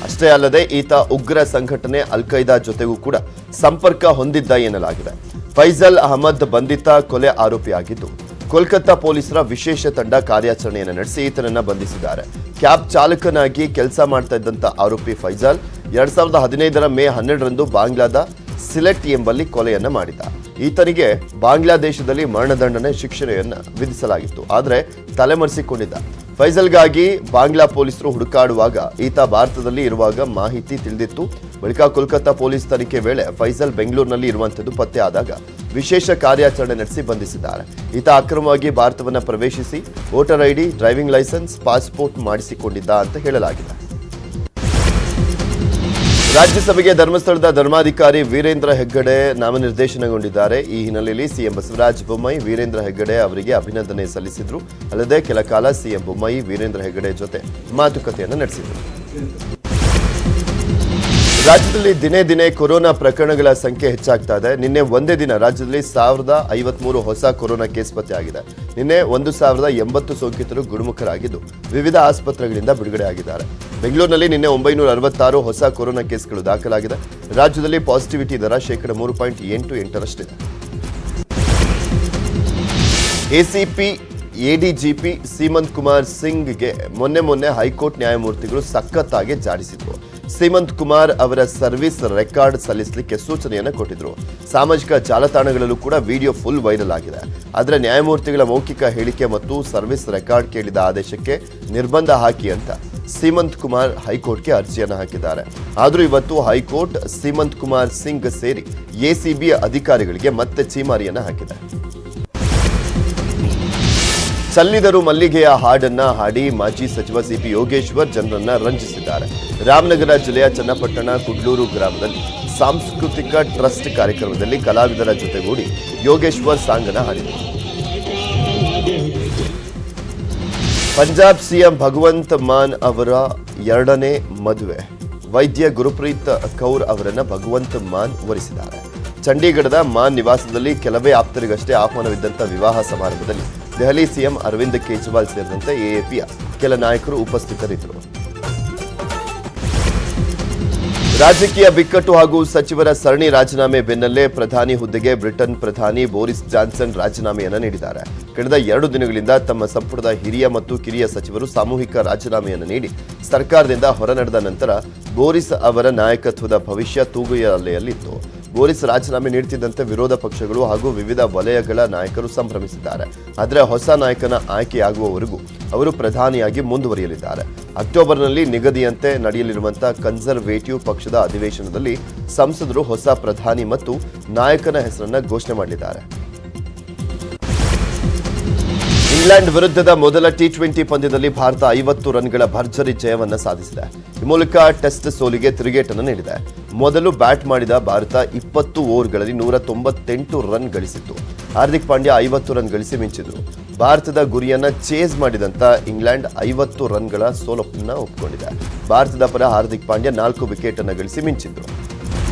S1: ಅಷ್ಟೇ ಅಲ್ಲದೆ ಈತ ಉಗ್ರ ಸಂಘಟನೆ ಅಲ್ ಖೈದಾ ಜೊತೆಗೂ ಕೂಡ ಸಂಪರ್ಕ ಹೊಂದಿದ್ದ ಎನ್ನಲಾಗಿದೆ. ಫೈಜಲ್ ಅಹಮದ್ ಬಂಧಿತ ಕೊಲೆ ಆರೋಪಿಯಾಗಿದ್ದು ಕೋಲ್ಕತ್ತಾ ಪೊಲೀಸರ ವಿಶೇಷ ತಂಡ ಕಾರ್ಯಾಚರಣೆಯನ್ನು ನಡೆಸಿ ಈತನನ್ನ ಬಂಧಿಸಿದ್ದಾರೆ. ಕ್ಯಾಬ್ ಚಾಲಕನಾಗಿ ಕೆಲಸ ಮಾಡ್ತಾ ಇದ್ದಂತ ಆರೋಪಿ ಫೈಜಲ್ 2015 ಮೇ 12ರಂದು ಬಾಂಗ್ಲಾದ ಸಿಲೆಟ್ ಎಂಬಲ್ಲಿ ಕೊಲೆಯನ್ನ ಮಾಡಿದ. ಈತನಿಗೆ ಬಾಂಗ್ಲಾದೇಶದಲ್ಲಿ ಮರಣದಂಡನೆ ಶಿಕ್ಷೆಯನ್ನು ವಿಧಿಸಲಾಗಿತ್ತು, ಆದರೆ ತಲೆಮರೆಸಿಕೊಂಡಿದ್ದ. ಫೈಜಲ್ಗಾಗಿ ಬಾಂಗ್ಲಾ ಪೊಲೀಸರು ಹುಡುಕಾಡುವಾಗ ಈತ ಭಾರತದಲ್ಲಿ ಇರುವಾಗ ಮಾಹಿತಿ ತಿಳಿದಿತ್ತು. ಬಳಿಕ ಕೋಲ್ಕತ್ತಾ ಪೊಲೀಸ್ ತನಿಖೆ ವೇಳೆ ಫೈಜಲ್ ಬೆಂಗಳೂರಿನಲ್ಲಿ ಇರುವಂಥದ್ದು ಪತ್ತೆ ಆದಾಗ ವಿಶೇಷ ಕಾರ್ಯಾಚರಣೆ ನಡೆಸಿ ಬಂಧಿಸಿದ್ದಾರೆ. ಈತ ಅಕ್ರಮವಾಗಿ ಭಾರತವನ್ನು ಪ್ರವೇಶಿಸಿ voter ID, driving licence, passport ಮಾಡಿಸಿಕೊಂಡಿದ್ದ ಅಂತ ಹೇಳಲಾಗಿದೆ. ರಾಜ್ಯಸಭೆಗೆ ಧರ್ಮಸ್ಥಳದ ಧರ್ಮಾಧಿಕಾರಿ ವೀರೇಂದ್ರ ಹೆಗ್ಗಡೆ ನಾಮನಿರ್ದೇಶನಗೊಂಡಿದ್ದಾರೆ. ಈ ಹಿನ್ನೆಲೆಯಲ್ಲಿ ಸಿಎಂ ಬಸವರಾಜ ಬೊಮ್ಮಾಯಿ ವೀರೇಂದ್ರ ಹೆಗ್ಗಡೆ ಅವರಿಗೆ ಅಭಿನಂದನೆ ಸಲ್ಲಿಸಿದ್ರು. ಅಲ್ಲದೆ ಕೆಲ ಕಾಲ ಸಿಎಂ ಬೊಮ್ಮಾಯಿ ವೀರೇಂದ್ರ ಹೆಗ್ಗಡೆ ಜೊತೆ ಮಾತುಕತೆಯನ್ನು ನಡೆಸಿದರು. ರಾಜ್ಯದಲ್ಲಿ ದಿನೇ ದಿನೇ ಕೊರೋನಾ ಪ್ರಕರಣಗಳ ಸಂಖ್ಯೆ ಹೆಚ್ಚಾಗ್ತಾ ಇದೆ. ನಿನ್ನೆ ಒಂದೇ ದಿನ ರಾಜ್ಯದಲ್ಲಿ 1053 ಹೊಸ ಕೊರೋನಾ ಕೇಸ್ ಪತ್ತೆಯಾಗಿದೆ. ನಿನ್ನೆ 1080 ಸೋಂಕಿತರು ಗುಣಮುಖರಾಗಿದ್ದು ವಿವಿಧ ಆಸ್ಪತ್ರೆಗಳಿಂದ ಬಿಡುಗಡೆ ಆಗಿದ್ದಾರೆ. ಬೆಂಗಳೂರಿನಲ್ಲಿ ನಿನ್ನೆ 966 ಹೊಸ ಕೊರೋನಾ ಕೇಸ್ಗಳು ದಾಖಲಾಗಿದೆ. ರಾಜ್ಯದಲ್ಲಿ ಪಾಸಿಟಿವಿಟಿ ದರ 3.88%ರಷ್ಟಿದೆ. ಎಸಿಪಿ ಎಡಿಜಿಪಿ ಸೀಮಂತ್ ಕುಮಾರ್ ಸಿಂಗ್ಗೆ ಮೊನ್ನೆ ಹೈಕೋರ್ಟ್ ನ್ಯಾಯಮೂರ್ತಿಗಳು ಸಖತ್ತಾಗಿ ಜಾಡಿಸಿದ್ರು. ಸೀಮಂತ್ ಕುಮಾರ್ ಅವರ ಸರ್ವಿಸ್ ರೆಕಾರ್ಡ್ ಸಲ್ಲಿಸಲಿಕ್ಕೆ ಸೂಚನೆಯನ್ನು ಕೊಟ್ಟಿದ್ರು. ಸಾಮಾಜಿಕ ಜಾಲತಾಣಗಳಲ್ಲೂ ಕೂಡ ವಿಡಿಯೋ ಫುಲ್ ವೈರಲ್ ಆಗಿದೆ. ಆದರೆ ನ್ಯಾಯಮೂರ್ತಿಗಳ ಮೌಖಿಕ ಹೇಳಿಕೆ ಮತ್ತು ಸರ್ವಿಸ್ ರೆಕಾರ್ಡ್ ಕೇಳಿದ ಆದೇಶಕ್ಕೆ ನಿರ್ಬಂಧ ಹಾಕಿ ಅಂತ ಸೀಮಂತ್ ಕುಮಾರ್ ಹೈಕೋರ್ಟ್ಗೆ ಅರ್ಜಿಯನ್ನು ಹಾಕಿದ್ದಾರೆ. ಆದರೂ ಇವತ್ತು ಹೈಕೋರ್ಟ್ ಸೀಮಂತ್ ಕುಮಾರ್ ಸಿಂಗ್ ಸೇರಿ ಎಸಿಬಿ ಅಧಿಕಾರಿಗಳಿಗೆ ಮತ್ತೆ ಛೀಮಾರಿಯನ್ನು ಹಾಕಿದೆ. ಚಲ್ಲಿದರು ಮಲ್ಲಿಗೆಯ ಹಾಡನ್ನ ಹಾಡಿ ಮಾಜಿ ಸಚಿವ ಸಿಪಿ ಯೋಗೇಶ್ವರ್ ಜನರನ್ನ ರಂಜಿಸಿದ್ದಾರೆ. ರಾಮನಗರ ಜಿಲ್ಲೆಯ ಚನ್ನಪಟ್ಟಣ ಕುಡ್ಲೂರು ಗ್ರಾಮದಲ್ಲಿ ಸಾಂಸ್ಕೃತಿಕ ಟ್ರಸ್ಟ್ ಕಾರ್ಯಕ್ರಮದಲ್ಲಿ ಕಲಾವಿದರ ಜೊತೆಗೂಡಿ ಯೋಗೇಶ್ವರ್ ಸಾಂಗನ ಹಾಡಿದರು. ಪಂಜಾಬ್ ಸಿಎಂ ಭಗವಂತ್ ಮಾನ್ ಅವರ 2ನೇ ಮದುವೆ ವೈದ್ಯ ಗುರುಪ್ರೀತ್ ಕೌರ್ ಅವರನ್ನ ಭಗವಂತ್ ಮಾನ್ ವರಿಸಿದ್ದಾರೆ. ಚಂಡೀಗಢದ ಮಾನ್ ನಿವಾಸದಲ್ಲಿ ಕೆಲವೇ ಆಪ್ತರಿಗಷ್ಟೇ ಆಹ್ವಾನವಿದ್ದಂಥ ವಿವಾಹ ಸಮಾರಂಭದಲ್ಲಿ ದೆಹಲಿ ಸಿಎಂ ಅರವಿಂದ್ ಕೇಜ್ರಿವಾಲ್ ಸೇರಿದಂತೆ ಎಎಪಿಯ ಕೆಲ ನಾಯಕರು ಉಪಸ್ಥಿತರಿದ್ದರು. ರಾಜಕೀಯ ಬಿಕ್ಕಟ್ಟು ಹಾಗೂ ಸಚಿವರ ಸರಣಿ ರಾಜೀನಾಮೆ ಬೆನ್ನಲ್ಲೇ ಪ್ರಧಾನಿ ಹುದ್ದೆಗೆ ಬ್ರಿಟನ್ ಪ್ರಧಾನಿ ಬೋರಿಸ್ ಜಾನ್ಸನ್ ರಾಜೀನಾಮೆಯನ್ನು ನೀಡಿದ್ದಾರೆ. ಕಳೆದ 2 ದಿನಗಳಿಂದ ತಮ್ಮ ಸಂಪುಟದ ಹಿರಿಯ ಮತ್ತು ಕಿರಿಯ ಸಚಿವರು ಸಾಮೂಹಿಕ ರಾಜೀನಾಮೆಯನ್ನು ನೀಡಿ ಸರ್ಕಾರದಿಂದ ಹೊರನಡೆದ ನಂತರ ಬೋರಿಸ್ ಅವರ ನಾಯಕತ್ವದ ಭವಿಷ್ಯ ತೂಗುಯಲೆಯಲ್ಲಿತ್ತು. ಬೋರಿಸ್ ರಾಜೀನಾಮೆ ನೀಡುತ್ತಿದ್ದಂತೆ ವಿರೋಧ ಪಕ್ಷಗಳು ಹಾಗೂ ವಿವಿಧ ವಲಯಗಳ ನಾಯಕರು ಸಂಭ್ರಮಿಸಿದ್ದಾರೆ. ಆದರೆ ಹೊಸ ನಾಯಕನ ಆಯ್ಕೆಯಾಗುವವರೆಗೂ ಅವರು ಪ್ರಧಾನಿಯಾಗಿ ಮುಂದುವರಿಯಲಿದ್ದಾರೆ. ಅಕ್ಟೋಬರ್ನಲ್ಲಿ ನಿಗದಿಯಂತೆ ನಡೆಯಲಿರುವಂತಹ ಕನ್ಸರ್ವೇಟಿವ್ ಪಕ್ಷದ ಅಧಿವೇಶನದಲ್ಲಿ ಸಂಸದರು ಹೊಸ ಪ್ರಧಾನಿ ಮತ್ತು ನಾಯಕನ ಹೆಸರನ್ನು ಘೋಷಣೆ ಮಾಡಲಿದ್ದಾರೆ. ಇಂಗ್ಲೆಂಡ್ ವಿರುದ್ಧದ ಮೊದಲ ಟಿ20 ಪಂದ್ಯದಲ್ಲಿ ಭಾರತ 50 ರನ್ಗಳ ಭರ್ಜರಿ ಜಯವನ್ನು ಸಾಧಿಸಿದೆ. ಈ ಮೂಲಕ ಟೆಸ್ಟ್ ಸೋಲಿಗೆ ತಿರುಗೇಟನ್ನು ನೀಡಿದೆ. ಮೊದಲು ಬ್ಯಾಟ್ ಮಾಡಿದ ಭಾರತ 20 ಓವರ್ಗಳಲ್ಲಿ 198 ರನ್ ಗಳಿಸಿತ್ತು. ಹಾರ್ದಿಕ್ ಪಾಂಡ್ಯ 50 ರನ್ ಗಳಿಸಿ ಮಿಂಚಿದ್ರು. ಭಾರತದ ಗುರಿಯನ್ನ ಚೇಸ್ ಮಾಡಿದಂತ ಇಂಗ್ಲೆಂಡ್ 50 ರನ್ಗಳ ಸೋಲನ್ನು ಒಪ್ಪಿಕೊಂಡಿದೆ. ಭಾರತದ ಪರ ಹಾರ್ದಿಕ್ ಪಾಂಡ್ಯ 4 ವಿಕೆಟ್ ಅನ್ನು ಗಳಿಸಿ ಮಿಂಚಿದ್ರು.